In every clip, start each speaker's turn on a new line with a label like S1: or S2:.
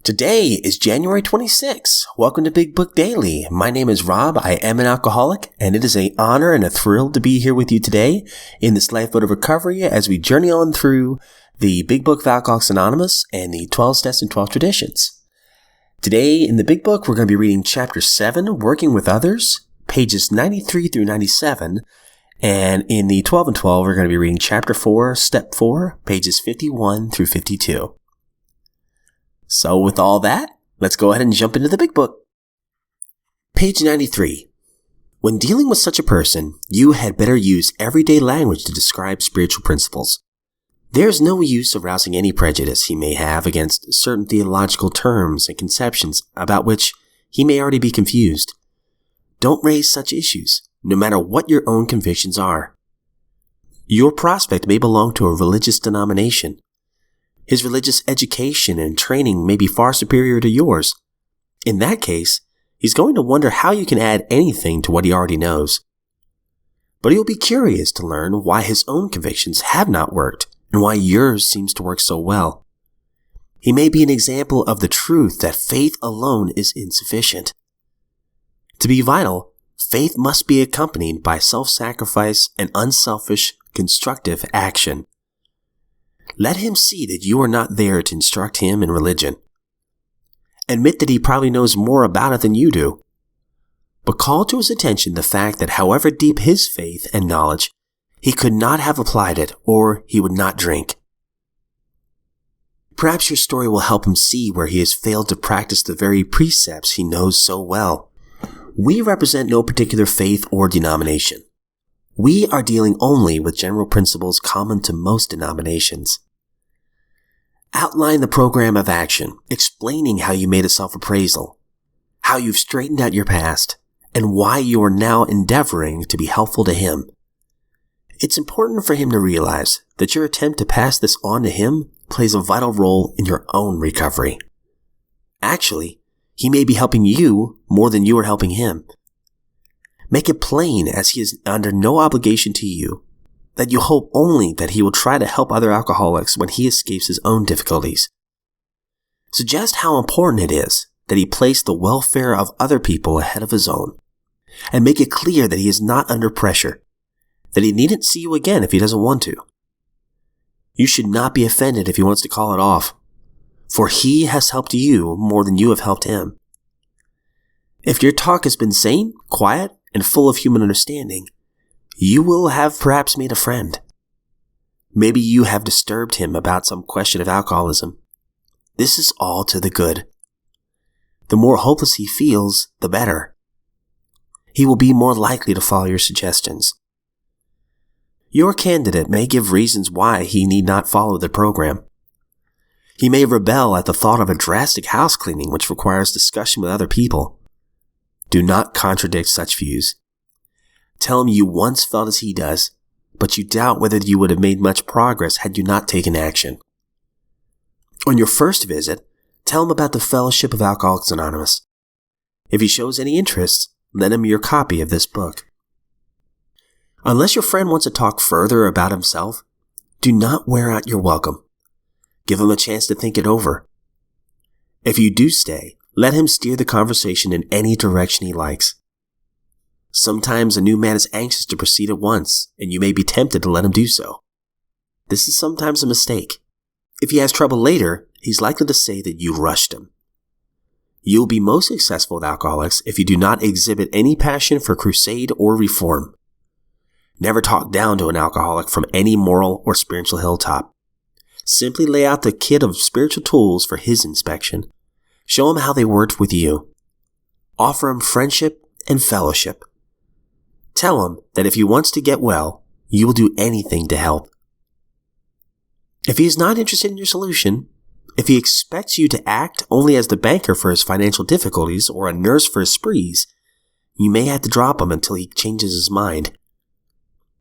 S1: Today is January 26th. Welcome to Big Book Daily. My name is Rob. I am an alcoholic, and it is an honor and a thrill to be here with you today in this lifeboat of recovery as we journey on through the Big Book of Alcoholics Anonymous and the 12 Steps and 12 Traditions. Today in the Big Book, we're going to be reading Chapter 7, Working with Others, pages 93 through 97. And in the 12 and 12, we're going to be reading Chapter 4, Step 4, pages 51 through 52. So with all that, let's go ahead and jump into the Big Book. Page 93. When dealing with such a person, you had better use everyday language to describe spiritual principles. There's no use arousing any prejudice he may have against certain theological terms and conceptions about which he may already be confused. Don't raise such issues, no matter what your own convictions are. Your prospect may belong to a religious denomination. His religious education and training may be far superior to yours. In that case, he's going to wonder how you can add anything to what he already knows. But he'll be curious to learn why his own convictions have not worked and why yours seems to work so well. He may be an example of the truth that faith alone is insufficient. To be vital, faith must be accompanied by self-sacrifice and unselfish, constructive action. Let him see that you are not there to instruct him in religion. Admit that he probably knows more about it than you do. But call to his attention the fact that however deep his faith and knowledge, he could not have applied it or he would not drink. Perhaps your story will help him see where he has failed to practice the very precepts he knows so well. We represent no particular faith or denomination. We are dealing only with general principles common to most denominations. Outline the program of action, explaining how you made a self-appraisal, how you've straightened out your past, and why you are now endeavoring to be helpful to him. It's important for him to realize that your attempt to pass this on to him plays a vital role in your own recovery. Actually, he may be helping you more than you are helping him. Make it plain, as he is under no obligation to you, that you hope only that he will try to help other alcoholics when he escapes his own difficulties. Suggest how important it is that he place the welfare of other people ahead of his own, and make it clear that he is not under pressure, that he needn't see you again if he doesn't want to. You should not be offended if he wants to call it off, for he has helped you more than you have helped him. If your talk has been sane, quiet, and full of human understanding, you will have perhaps made a friend. Maybe you have disturbed him about some question of alcoholism. This is all to the good. The more hopeless he feels, the better. He will be more likely to follow your suggestions. Your candidate may give reasons why he need not follow the program. He may rebel at the thought of a drastic house cleaning which requires discussion with other people. Do not contradict such views. Tell him you once felt as he does, but you doubt whether you would have made much progress had you not taken action. On your first visit, tell him about the Fellowship of Alcoholics Anonymous. If he shows any interest, lend him your copy of this book. Unless your friend wants to talk further about himself, do not wear out your welcome. Give him a chance to think it over. If you do stay, let him steer the conversation in any direction he likes. Sometimes a new man is anxious to proceed at once, and you may be tempted to let him do so. This is sometimes a mistake. If he has trouble later, he's likely to say that you rushed him. You'll be most successful with alcoholics if you do not exhibit any passion for crusade or reform. Never talk down to an alcoholic from any moral or spiritual hilltop. Simply lay out the kit of spiritual tools for his inspection. Show him how they worked with you. Offer him friendship and fellowship. Tell him that if he wants to get well, you will do anything to help. If he is not interested in your solution, if he expects you to act only as the banker for his financial difficulties or a nurse for his sprees, you may have to drop him until he changes his mind.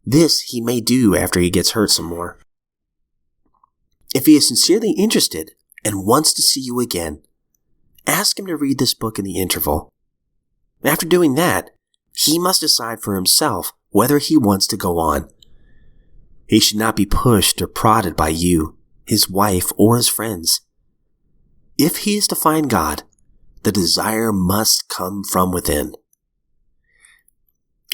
S1: This he may do after he gets hurt some more. If he is sincerely interested and wants to see you again, ask him to read this book in the interval. After doing that, he must decide for himself whether he wants to go on. He should not be pushed or prodded by you, his wife, or his friends. If he is to find God, the desire must come from within.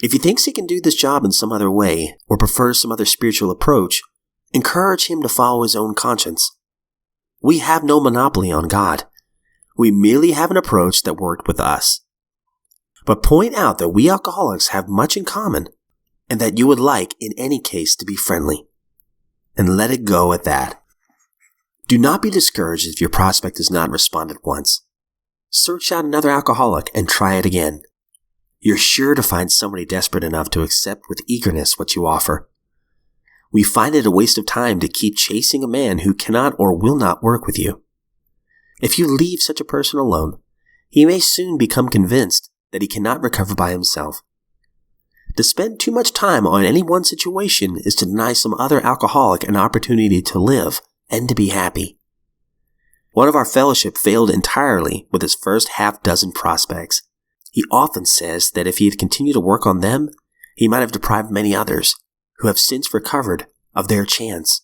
S1: If he thinks he can do this job in some other way or prefers some other spiritual approach, encourage him to follow his own conscience. We have no monopoly on God. We merely have an approach that worked with us. But point out that we alcoholics have much in common and that you would like, in any case, to be friendly. And let it go at that. Do not be discouraged if your prospect does not respond at once. Search out another alcoholic and try it again. You're sure to find somebody desperate enough to accept with eagerness what you offer. We find it a waste of time to keep chasing a man who cannot or will not work with you. If you leave such a person alone, he may soon become convinced that he cannot recover by himself. To spend too much time on any one situation is to deny some other alcoholic an opportunity to live and to be happy. One of our fellowship failed entirely with his first half-dozen prospects. He often says that if he had continued to work on them, he might have deprived many others, who have since recovered, of their chance.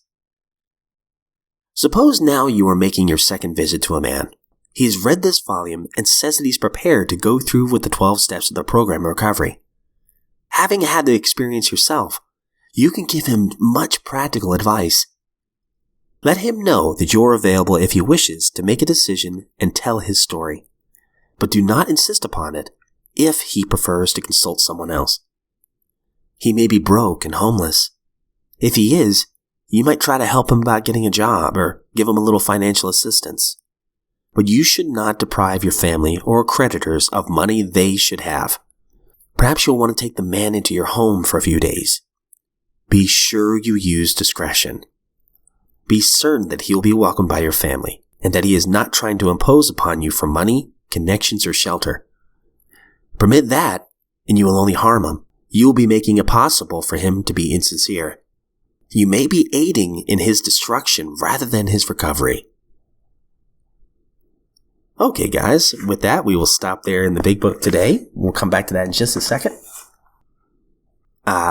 S1: Suppose now you are making your second visit to a man. He has read this volume and says that he's prepared to go through with the 12 steps of the program of recovery. Having had the experience yourself, you can give him much practical advice. Let him know that you are available if he wishes to make a decision and tell his story, but do not insist upon it if he prefers to consult someone else. He may be broke and homeless. If he is, you might try to help him about getting a job or give him a little financial assistance. But you should not deprive your family or creditors of money they should have. Perhaps you'll want to take the man into your home for a few days. Be sure you use discretion. Be certain that he will be welcomed by your family and that he is not trying to impose upon you for money, connections, or shelter. Permit that, and you will only harm him. You will be making it possible for him to be insincere. You may be aiding in his destruction rather than his recovery. Okay, guys, with that, we will stop there in the Big Book today. We'll come back to that in just a second.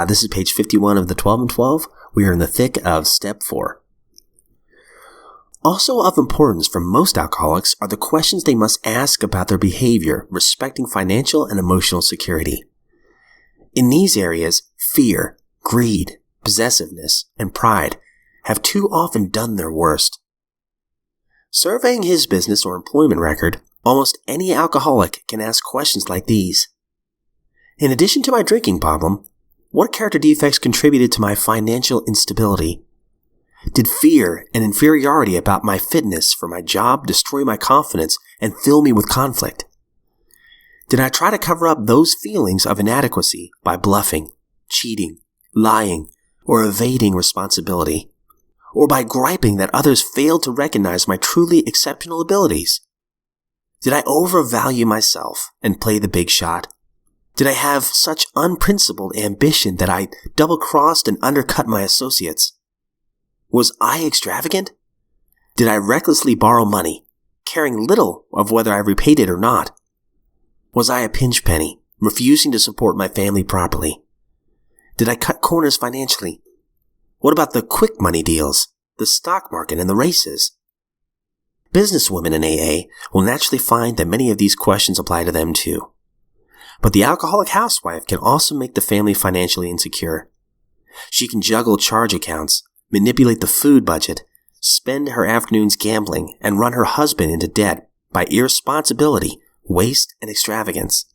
S1: This is page 51 of the 12 and 12. We are in the thick of step 4. Also of importance for most alcoholics are the questions they must ask about their behavior respecting financial and emotional security. In these areas, fear, greed, possessiveness, and pride have too often done their worst. Surveying his business or employment record, almost any alcoholic can ask questions like these. In addition to my drinking problem, what character defects contributed to my financial instability? Did fear and inferiority about my fitness for my job destroy my confidence and fill me with conflict? Did I try to cover up those feelings of inadequacy by bluffing, cheating, lying, or evading responsibility? Or by griping that others failed to recognize my truly exceptional abilities? Did I overvalue myself and play the big shot? Did I have such unprincipled ambition that I double-crossed and undercut my associates? Was I extravagant? Did I recklessly borrow money, caring little of whether I repaid it or not? Was I a pinch penny, refusing to support my family properly? Did I cut corners financially? What about the quick money deals, the stock market, and the races? Businesswomen in AA will naturally find that many of these questions apply to them too. But the alcoholic housewife can also make the family financially insecure. She can juggle charge accounts, manipulate the food budget, spend her afternoons gambling, and run her husband into debt by irresponsibility, waste, and extravagance.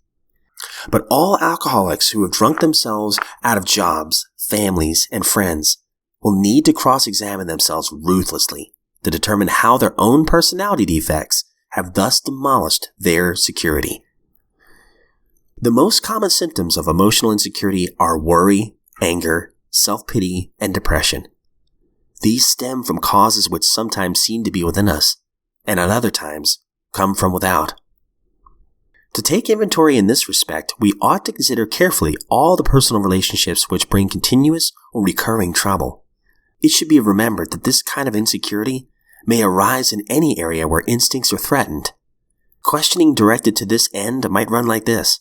S1: But all alcoholics who have drunk themselves out of jobs, families, and friends will need to cross-examine themselves ruthlessly to determine how their own personality defects have thus demolished their security. The most common symptoms of emotional insecurity are worry, anger, self-pity, and depression. These stem from causes which sometimes seem to be within us, and at other times come from without. To take inventory in this respect, we ought to consider carefully all the personal relationships which bring continuous or recurring trouble. It should be remembered that this kind of insecurity may arise in any area where instincts are threatened. Questioning directed to this end might run like this.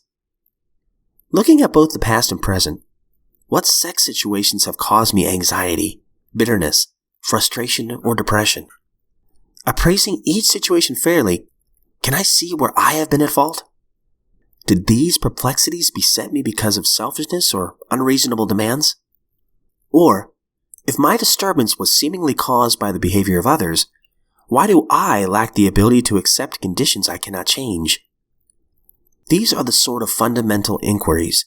S1: Looking at both the past and present, what sex situations have caused me anxiety, bitterness, frustration, or depression? Appraising each situation fairly, can I see where I have been at fault? Did these perplexities beset me because of selfishness or unreasonable demands? Or, if my disturbance was seemingly caused by the behavior of others, why do I lack the ability to accept conditions I cannot change? These are the sort of fundamental inquiries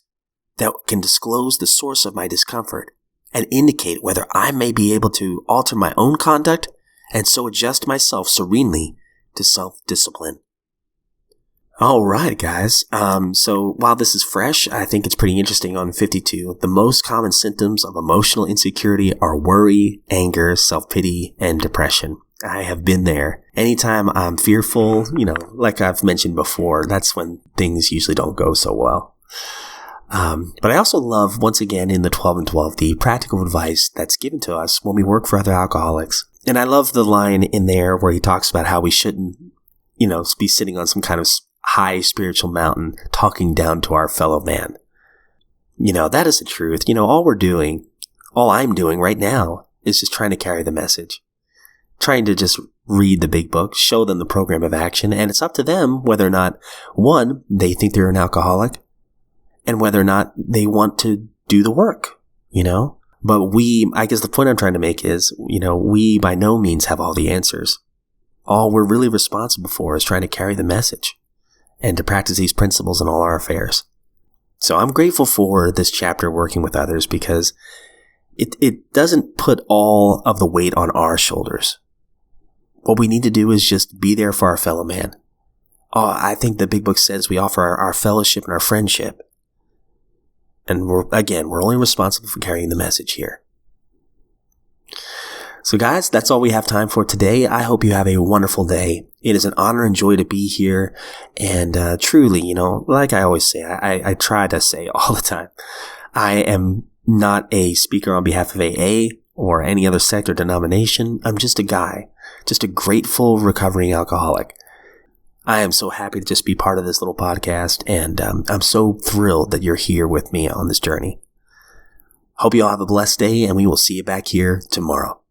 S1: that can disclose the source of my discomfort and indicate whether I may be able to alter my own conduct and so adjust myself serenely to self-discipline. All right, guys. So while this is fresh, I think it's pretty interesting on 52. The most common symptoms of emotional insecurity are worry, anger, self-pity, and depression. I have been there. Anytime I'm fearful, like I've mentioned before, that's when things usually don't go so well. But I also love, once again, in the 12 and 12, the practical advice that's given to us when we work for other alcoholics. And I love the line in there where he talks about how we shouldn't, be sitting on some kind of high spiritual mountain talking down to our fellow man. That is the truth. All I'm doing right now is just trying to carry the message. Trying to just read the big book, show them the program of action, and it's up to them whether or not, one, they think they're an alcoholic, and whether or not they want to do the work, But I guess the point I'm trying to make is, we by no means have all the answers. All we're really responsible for is trying to carry the message and to practice these principles in all our affairs. So I'm grateful for this chapter working with others because it doesn't put all of the weight on our shoulders. What we need to do is just be there for our fellow man. I think the big book says we offer our fellowship and our friendship. And we're only responsible for carrying the message here. So guys, that's all we have time for today. I hope you have a wonderful day. It is an honor and joy to be here. And truly, like I always say, I try to say all the time, I am not a speaker on behalf of AA or any other sect or denomination. I'm just a guy, just a grateful recovering alcoholic. I am so happy to just be part of this little podcast, and I'm so thrilled that you're here with me on this journey. Hope you all have a blessed day, and we will see you back here tomorrow.